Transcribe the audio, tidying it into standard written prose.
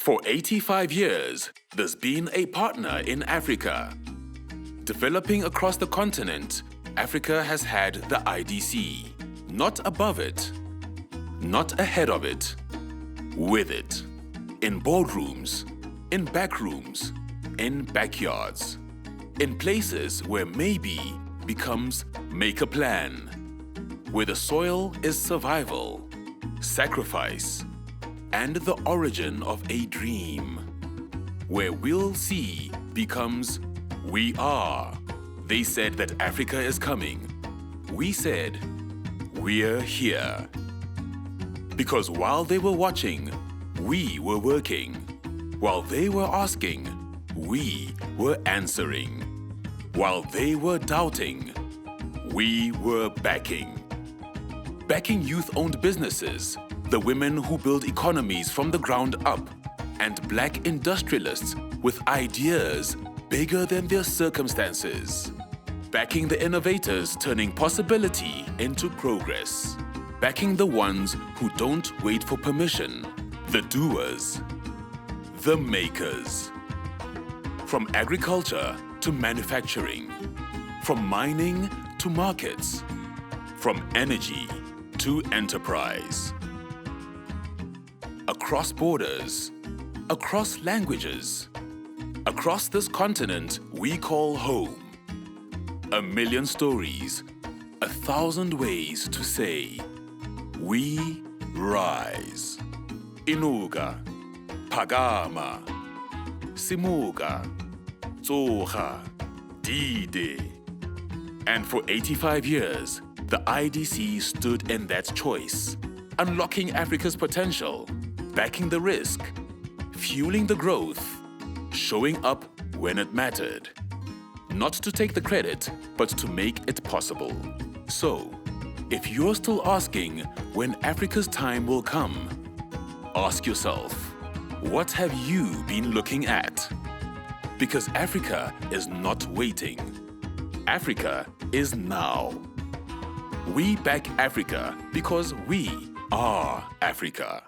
For 85 years, there's been a partner in Africa. Developing across the continent, Africa has had the IDC. Not above it, not ahead of it, with it. In boardrooms, in back rooms, in backyards, in places where maybe becomes make a plan, where the soil is survival, sacrifice, and the origin of a dream, where we'll see becomes we are. They said that Africa is coming. We said, we're here. Because while they were watching, we were working. While they were asking, we were answering. While they were doubting, we were backing. Backing youth-owned businesses, the women who build economies from the ground up, and black industrialists with ideas bigger than their circumstances. Backing the innovators turning possibility into progress. Backing the ones who don't wait for permission, the doers, the makers. From agriculture to manufacturing, from mining to markets, from energy to enterprise. Across borders, across languages, across this continent we call home. A million stories, 1,000 ways to say, we rise. Inuka, Phakama, Simuka, Tsoga, Dide. And for 85 years, the IDC stood in that choice, unlocking Africa's potential, backing the risk, fueling the growth, showing up when it mattered. Not to take the credit, but to make it possible. So, if you're still asking when Africa's time will come, ask yourself, what have you been looking at? Because Africa is not waiting. Africa is now. We back Africa because we are Africa.